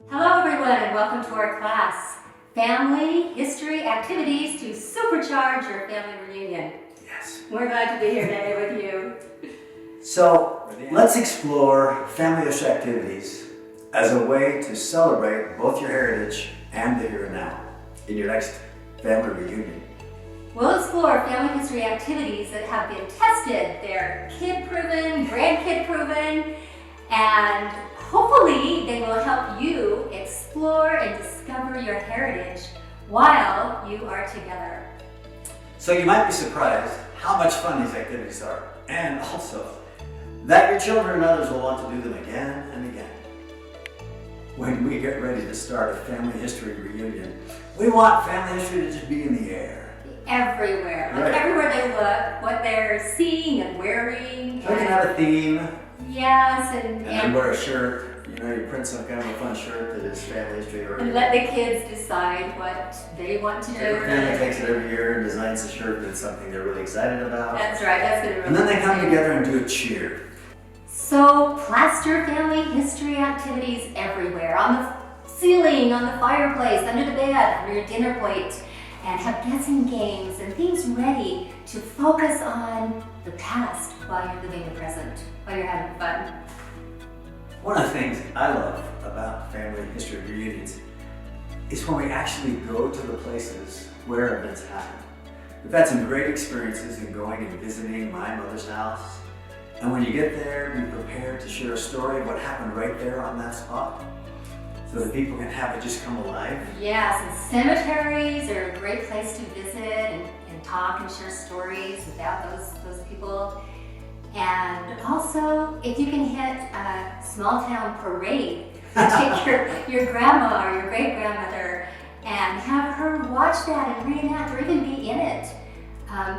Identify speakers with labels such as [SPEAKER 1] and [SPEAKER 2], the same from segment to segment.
[SPEAKER 1] Hello everyone and welcome to our class, Family History Activities to Supercharge Your Family Reunion.
[SPEAKER 2] Yes.
[SPEAKER 1] We're glad to be here today with you.
[SPEAKER 2] So let's explore family history activities as a way to celebrate both your heritage and the here and now in your next family reunion.
[SPEAKER 1] We'll explore family history activities that have been tested. They're kid-proven, grandkid-proven, and hopefully they will help you explore and discover your heritage while you are together.
[SPEAKER 2] So you might be surprised how much fun these activities are, and also that your children and others will want to do them again and again. When we get ready to start a family history reunion, we want family history to just be in the air.
[SPEAKER 1] Everywhere. Like
[SPEAKER 2] Right.
[SPEAKER 1] everywhere they look, what they're seeing and wearing.
[SPEAKER 2] So we can have a theme,
[SPEAKER 1] Yes,
[SPEAKER 2] and then wear a shirt. You know, you print some kind of a fun shirt that is family history.
[SPEAKER 1] and let the kids decide what they want to do.
[SPEAKER 2] Every family takes it every year and designs a shirt that's something they're really excited about.
[SPEAKER 1] That's right, that's going to be
[SPEAKER 2] And then they come
[SPEAKER 1] exciting.
[SPEAKER 2] together and do a cheer.
[SPEAKER 1] So plaster family history activities everywhere, on the ceiling, on the fireplace, under the bed, under your dinner plate, and have guessing games and things ready to focus on the past while you're living the present, while you're having fun.
[SPEAKER 2] One of the things I love about family history reunions is when we actually go to the places where events happen. We've had some great experiences in going and visiting my mother's house. And when you get there, be prepared to share a story of what happened right there on that spot, so that people can have it just come alive.
[SPEAKER 1] Yes, and cemeteries are a great place to visit and talk and share stories about those people. And also, if you can hit a small town parade, take your grandma or your great grandmother and have her watch that and reenact or even be in it.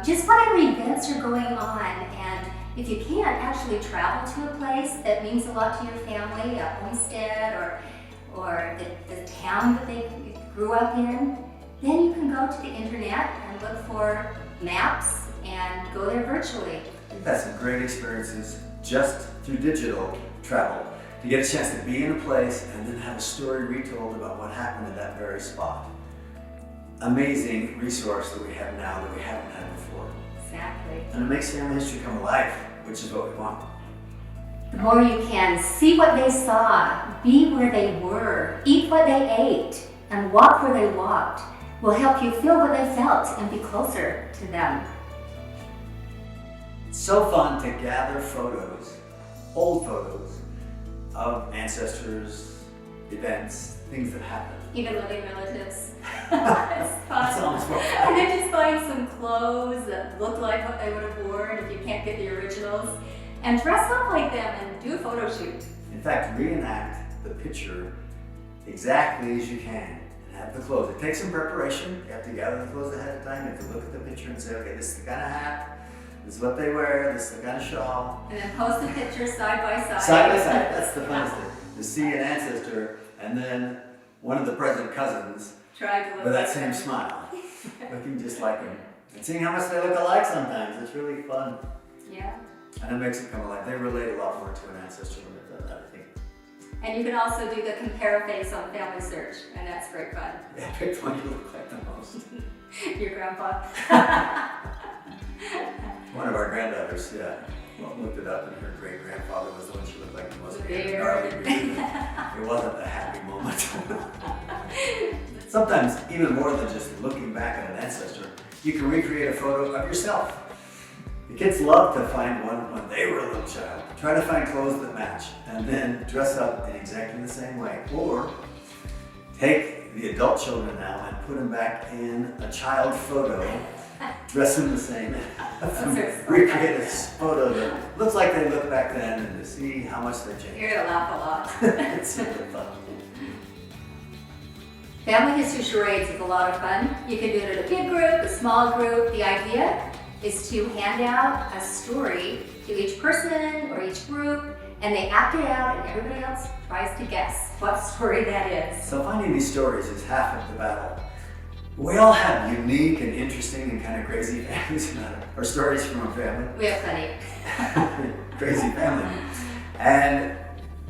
[SPEAKER 1] Just whatever events are going on, and if you can't actually travel to a place that means a lot to your family, a homestead or the town that they grew up in, then you can go to the internet and look for maps and go there virtually.
[SPEAKER 2] We've had some great experiences just through digital travel to get a chance to be in a place and then have a story retold about what happened at that very spot. Amazing resource that we have now that we haven't had before.
[SPEAKER 1] Exactly.
[SPEAKER 2] And it makes family history come alive, which is what we want.
[SPEAKER 1] The more you can see what they saw, be where they were, eat what they ate, and walk where they walked will help you feel what they felt and be closer to them.
[SPEAKER 2] It's so fun to gather photos, old photos, of ancestors, events, things that happened.
[SPEAKER 1] Even living relatives. It's
[SPEAKER 2] That's
[SPEAKER 1] fun.
[SPEAKER 2] almost more
[SPEAKER 1] And
[SPEAKER 2] fun.
[SPEAKER 1] then just find some clothes that look like what they would have worn if you can't get the originals, and dress up like them and do a photo shoot.
[SPEAKER 2] In fact, reenact the picture exactly as you can and have the clothes. It takes some preparation. You have to gather the clothes ahead of time. You have to look at the picture and say, okay, this is the kind of hat, this is what they wear, this is the kind of shawl.
[SPEAKER 1] And then post the pictures side by side.
[SPEAKER 2] Side by side, that's the funnest thing. To see an ancestor and then one of the present cousins
[SPEAKER 1] Try to look
[SPEAKER 2] with that
[SPEAKER 1] like
[SPEAKER 2] same
[SPEAKER 1] them.
[SPEAKER 2] smile, looking just like them. And seeing how much they look alike sometimes, it's really fun.
[SPEAKER 1] Yeah.
[SPEAKER 2] And it makes it come alive. They relate a lot more to an ancestor when they've done that, I think.
[SPEAKER 1] And you can also do the compare face on Family Search, and that's great fun.
[SPEAKER 2] Yeah, pick one you look like the most.
[SPEAKER 1] Your grandpa.
[SPEAKER 2] One of our granddaughters, looked it up, and her great grandfather was the one she looked like the most.
[SPEAKER 1] Weird.
[SPEAKER 2] Gnarly reunion. It wasn't a happy moment. Sometimes, even more than just looking back at an ancestor, you can recreate a photo of yourself. The kids love to find one when they were a little child. Try to find clothes that match, and then dress up in exactly the same way. Or take the adult children now and put them back in a child photo, dress them the same, recreate a photo that looks like they looked back then, and to see how much they changed.
[SPEAKER 1] You're gonna laugh a lot.
[SPEAKER 2] It's super fun.
[SPEAKER 1] Family History Charades is a lot of fun. You can do it in a big group, a small group. The idea is to hand out a story to each person or each group, and they act it out, and everybody else tries to guess what story that is.
[SPEAKER 2] So finding these stories is half of the battle. We all have unique and interesting and kind of crazy families, or stories from our family.
[SPEAKER 1] We have plenty.
[SPEAKER 2] Crazy family. And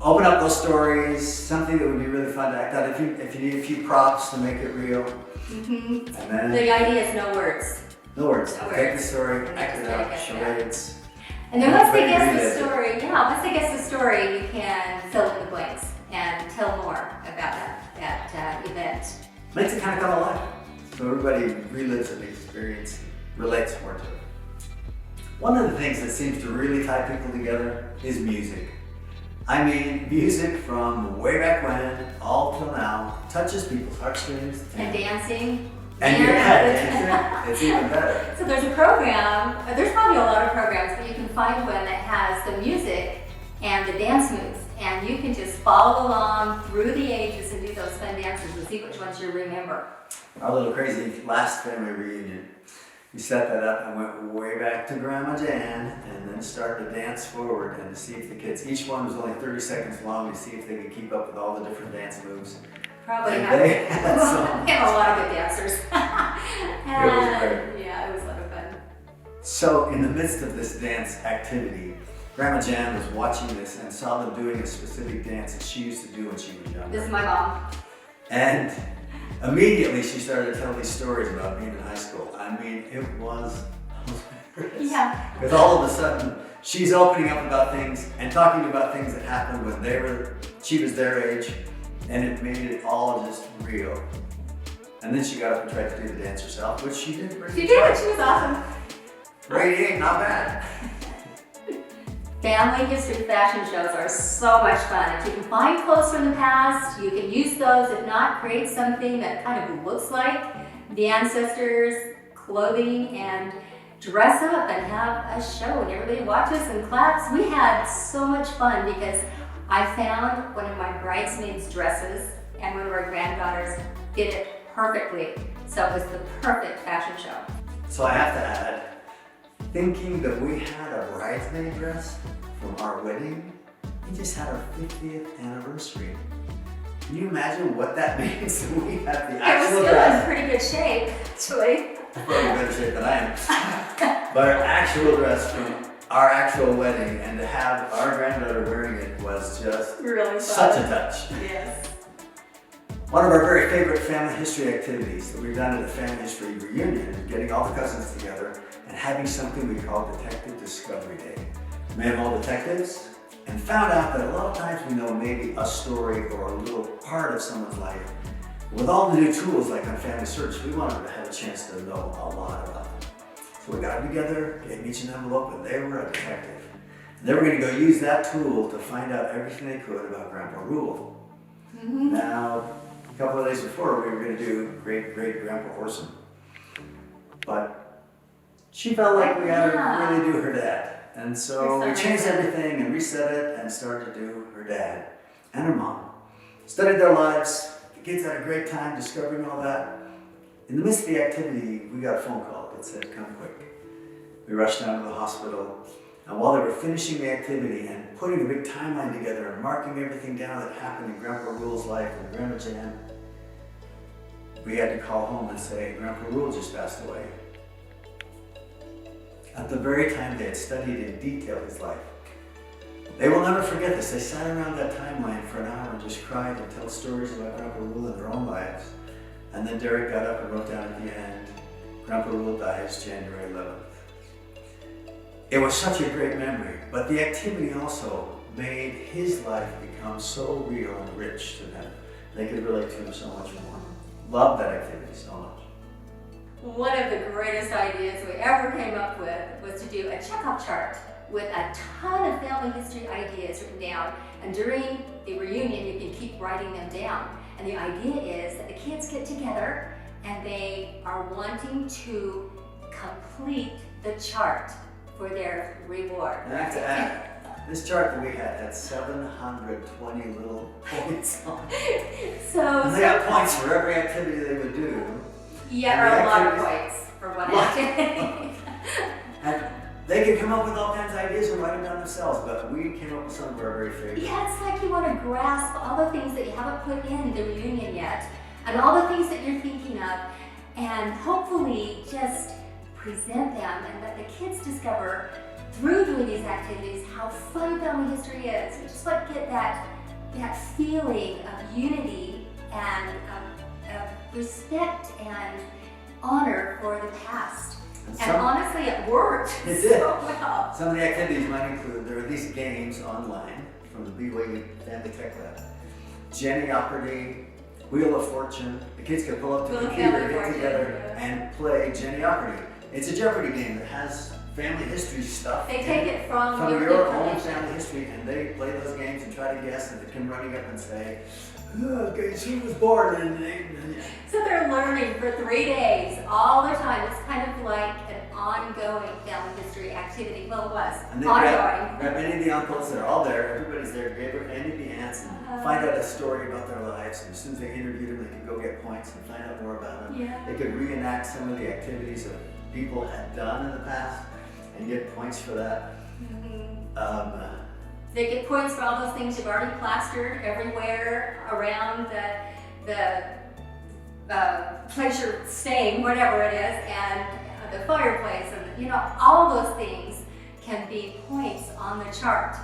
[SPEAKER 2] open up those stories, something that would be really fun to act out. If you need a few props to make it real.
[SPEAKER 1] Mm-hmm.
[SPEAKER 2] And then
[SPEAKER 1] The idea is no words.
[SPEAKER 2] no words.
[SPEAKER 1] No
[SPEAKER 2] Take
[SPEAKER 1] words.
[SPEAKER 2] the story,
[SPEAKER 1] And
[SPEAKER 2] act it
[SPEAKER 1] just
[SPEAKER 2] out,
[SPEAKER 1] take it,
[SPEAKER 2] charades.
[SPEAKER 1] And then once they
[SPEAKER 2] Everybody
[SPEAKER 1] guess
[SPEAKER 2] relive
[SPEAKER 1] the
[SPEAKER 2] it.
[SPEAKER 1] story, once they guess the story, you can fill in the blanks and tell more about that event.
[SPEAKER 2] Makes it kind of come alive. So everybody relives the experience, relates more to it. One of the things that seems to really tie people together is music. I mean, music from way back when, all till now, touches people's heartstrings.
[SPEAKER 1] And dancing.
[SPEAKER 2] And your head, dancing, it's even better.
[SPEAKER 1] So there's a program, there's probably a lot of programs, but you can find one that has the music and the dance moves. And you can just follow along through the ages and do those fun dances and see which ones you remember.
[SPEAKER 2] Our little crazy last family reunion, we set that up and went way back to Grandma Jan and then started to dance forward and to see if the kids, each one was only 30 seconds long, to see if they could keep up with all the different dance moves.
[SPEAKER 1] Probably
[SPEAKER 2] And
[SPEAKER 1] have,
[SPEAKER 2] they had some.
[SPEAKER 1] we have a lot of good dancers.
[SPEAKER 2] It was great.
[SPEAKER 1] Yeah, it was a lot of fun.
[SPEAKER 2] So in the midst of this dance activity, Grandma Jan was watching this and saw them doing a specific dance that she used to do when she was younger.
[SPEAKER 1] This is my mom.
[SPEAKER 2] And immediately she started to tell these stories about being in high school. I mean, it was hilarious.
[SPEAKER 1] Yeah.
[SPEAKER 2] Because all of a sudden, she's opening up about things and talking about things that happened when she was their age, and it made it all just real. And then she got up and tried to do the dance herself, which she did pretty
[SPEAKER 1] She did, she was awesome.
[SPEAKER 2] Grade 8, not bad.
[SPEAKER 1] Family history fashion shows are so much fun. If you can find clothes from the past, you can use those. If not, create something that kind of looks like the ancestors' clothing and dress up and have a show and everybody watches and claps. We had so much fun because I found one of my bridesmaids' dresses and one of our granddaughters did it perfectly. So it was the perfect fashion show.
[SPEAKER 2] So I have to add, thinking that we had a bridesmaid dress from our wedding, we just had our 50th anniversary. Can you imagine what that means? We have the
[SPEAKER 1] It was
[SPEAKER 2] actual
[SPEAKER 1] still in
[SPEAKER 2] dress.
[SPEAKER 1] pretty good shape, actually.
[SPEAKER 2] Probably better shape than I am. But our actual dress from our actual wedding, and to have our granddaughter wearing it was just
[SPEAKER 1] Really fun.
[SPEAKER 2] such a touch.
[SPEAKER 1] Yes.
[SPEAKER 2] One of our very favorite family history activities that we've done at the Family History Reunion is getting all the cousins together and having something we call Detective Discovery Day. We met all detectives and found out that a lot of times we know maybe a story or a little part of someone's life. With all the new tools like on Family Search, we wanted to have a chance to know a lot about them. So we got them together, gave each an envelope, and they were a detective. And they were going to go use that tool to find out everything they could about Grandpa Rule.
[SPEAKER 1] Mm-hmm.
[SPEAKER 2] Now, a couple of days before, we were going to do Great-Great-Grandpa Orson. But she felt like we had to really do her dad. And so we changed everything and reset it and started to do her dad and her mom. Studied their lives. The kids had a great time discovering all that. In the midst of the activity, we got a phone call that said, "Come quick." We rushed down to the hospital. And while they were finishing the activity and putting a big timeline together and marking everything down that happened in Grandpa Rule's life and Grandma Jan, we had to call home and say, Grandpa Rule just passed away. At the very time they had studied in detail his life. They will never forget this. They sat around that timeline for an hour and just cried and told stories about Grandpa Rule in their own lives. And then Derek got up and wrote down at the end, Grandpa Rule dies January 11th. It was such a great memory, but the activity also made his life become so real and rich to them. They could relate to him so much more. Loved that activity so much.
[SPEAKER 1] One of the greatest ideas we ever came up with was to do a checkoff chart with a ton of family history ideas written down. And during the reunion, you can keep writing them down. And the idea is that the kids get together and they are wanting to complete the chart for their reward.
[SPEAKER 2] And I have to add, this chart that we had 720 little points on it.
[SPEAKER 1] So
[SPEAKER 2] And they got points for every activity they would do.
[SPEAKER 1] yeah, or a lot of points for one activity.
[SPEAKER 2] And they could come up with all kinds of ideas and write them down themselves, but we came up with some of our very favorites.
[SPEAKER 1] Yeah, it's like you want to grasp all the things that you haven't put in the reunion yet, and all the things that you're thinking of, and hopefully just present them and let the kids discover through doing these activities how fun family history is. You just like get that that feeling of unity and of respect and honor for the past. And honestly, it worked
[SPEAKER 2] It
[SPEAKER 1] so
[SPEAKER 2] did.
[SPEAKER 1] well.
[SPEAKER 2] Some of the activities might include, there are these games online from the BYU Family Tech Lab. Jeopardy, Wheel of Fortune. The kids can pull up the
[SPEAKER 1] Wheel of
[SPEAKER 2] computer,
[SPEAKER 1] Family
[SPEAKER 2] get
[SPEAKER 1] Fortune,
[SPEAKER 2] together,
[SPEAKER 1] yeah.
[SPEAKER 2] and play Jeopardy. It's a Jeopardy game that has family history stuff.
[SPEAKER 1] They take it from
[SPEAKER 2] your own
[SPEAKER 1] information.
[SPEAKER 2] family history, and they play those games and try to guess, and they come running up and say, "Oh, guess who was born in the..."
[SPEAKER 1] So they're learning for 3 days, all the time. It's kind of like an ongoing family history activity. Well, it was
[SPEAKER 2] And they
[SPEAKER 1] ongoing.
[SPEAKER 2] grab many of the uncles, they're all there, everybody's there, grab any of the aunts, and find out a story about their lives. And as soon as they interview them, they can go get points and find out more about them.
[SPEAKER 1] Yeah.
[SPEAKER 2] They could reenact some of the activities that people had done in the past and get points for that.
[SPEAKER 1] They get points for all those things you've already plastered everywhere around the place you're staying, whatever it is, and the fireplace, and all those things can be points on the chart.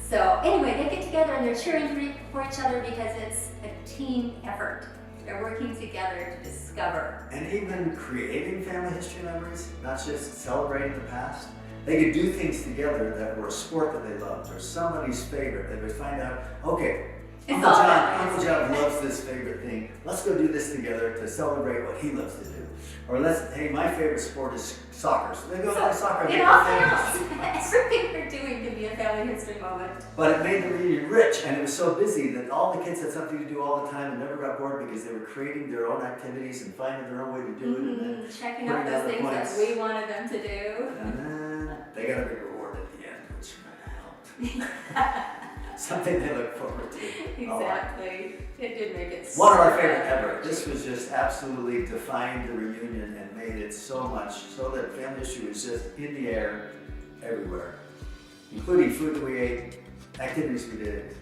[SPEAKER 1] So anyway, they get together and they're cheering for each other because it's a team effort. They're working together to discover.
[SPEAKER 2] And even creating family history memories, not just celebrating the past. They could do things together that were a sport that they loved, or somebody's favorite. They would find out, okay,
[SPEAKER 1] It's
[SPEAKER 2] Uncle
[SPEAKER 1] all
[SPEAKER 2] John,
[SPEAKER 1] about
[SPEAKER 2] Uncle John loves this favorite thing. Let's go do this together to celebrate what he loves to do. Or hey, my favorite sport is soccer. So they go play soccer.
[SPEAKER 1] It all counts. Everything they're doing can be a family history moment.
[SPEAKER 2] But it made the reunion rich, and it was so busy that all the kids had something to do all the time and never got bored because they were creating their own activities and finding their own way to do it. And then
[SPEAKER 1] checking out those things that we wanted them to do.
[SPEAKER 2] And then they got a big reward at the end, which helped. Something they look forward to.
[SPEAKER 1] Exactly. It did make it
[SPEAKER 2] One of our
[SPEAKER 1] so
[SPEAKER 2] favorite
[SPEAKER 1] fun.
[SPEAKER 2] ever. This was just absolutely defined the reunion and made it so much so that family history was just in the air everywhere, including food that we ate, activities we did.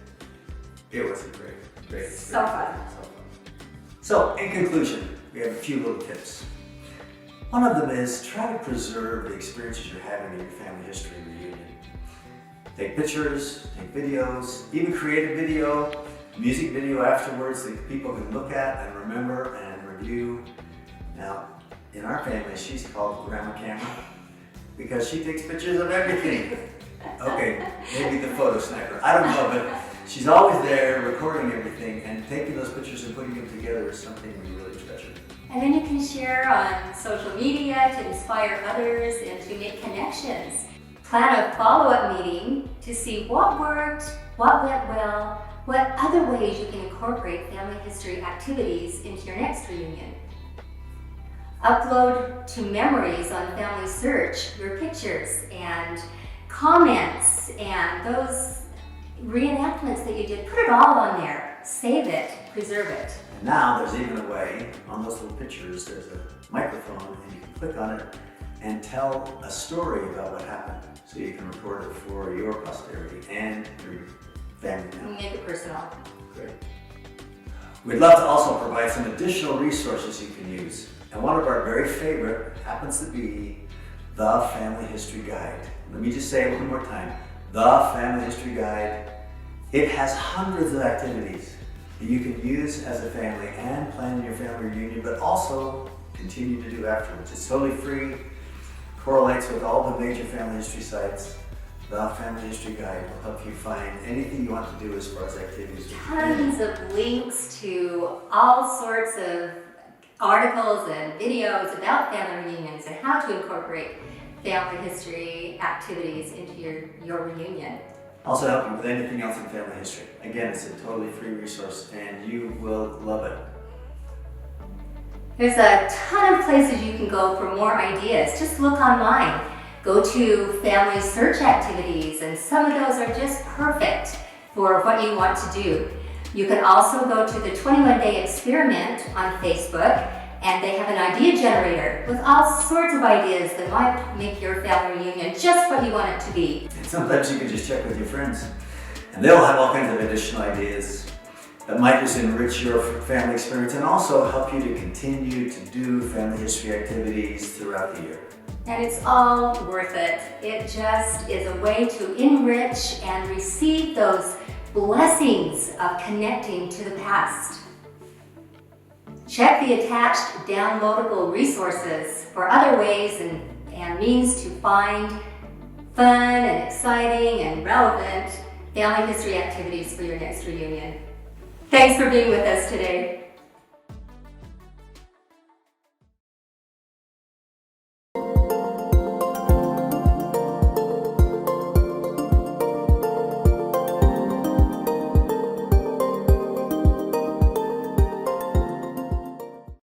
[SPEAKER 2] It was a great experience.
[SPEAKER 1] So fun.
[SPEAKER 2] So, in conclusion, we have a few little tips. One of them is try to preserve the experiences you're having in your family history reunion. Take pictures, take videos, even create a video, music video afterwards that people can look at and remember and review. Now, in our family, she's called Grandma Camera because she takes pictures of everything. Okay, maybe the photo sniper, I don't know, but she's always there recording everything, and taking those pictures and putting them together is something we really treasure.
[SPEAKER 1] And then you can share on social media to inspire others and to make connections. Plan a follow-up meeting to see what worked, what went well, what other ways you can incorporate family history activities into your next reunion. Upload to memories on Family Search your pictures and comments and those reenactments that you did. Put it all on there. Save it, preserve it.
[SPEAKER 2] And now there's even a way, on those little pictures, there's a microphone and you can click on it and tell a story about what happened. So you can record it for your posterity and your family now.
[SPEAKER 1] Make it personal.
[SPEAKER 2] Great. We'd love to also provide some additional resources you can use. And one of our very favorite happens to be the Family History Guide. Let me just say it one more time. The Family History Guide. It has hundreds of activities that you can use as a family and plan in your family reunion, but also continue to do afterwards. It's totally free, correlates with all the major family history sites. The Family History Guide will help you find anything you want to do as far as activities.
[SPEAKER 1] Tons of links to all sorts of articles and videos about family reunions and how to incorporate family history activities into your reunion.
[SPEAKER 2] Also help you with anything else in family history. Again, it's a totally free resource and you will love it.
[SPEAKER 1] There's a ton of places you can go for more ideas. Just look online. Go to family search activities, and some of those are just perfect for what you want to do. You can also go to the 21-day experiment on Facebook, and they have an idea generator with all sorts of ideas that might make your family reunion just what you want it to be.
[SPEAKER 2] And sometimes you can just check with your friends, and they'll have all kinds of additional ideas that might just enrich your family experience and also help you to continue to do family history activities throughout the year.
[SPEAKER 1] And it's all worth it. It just is a way to enrich and receive those blessings of connecting to the past. Check the attached downloadable resources for other ways and means to find fun and exciting and relevant family history activities for your next reunion. Thanks for being with us today.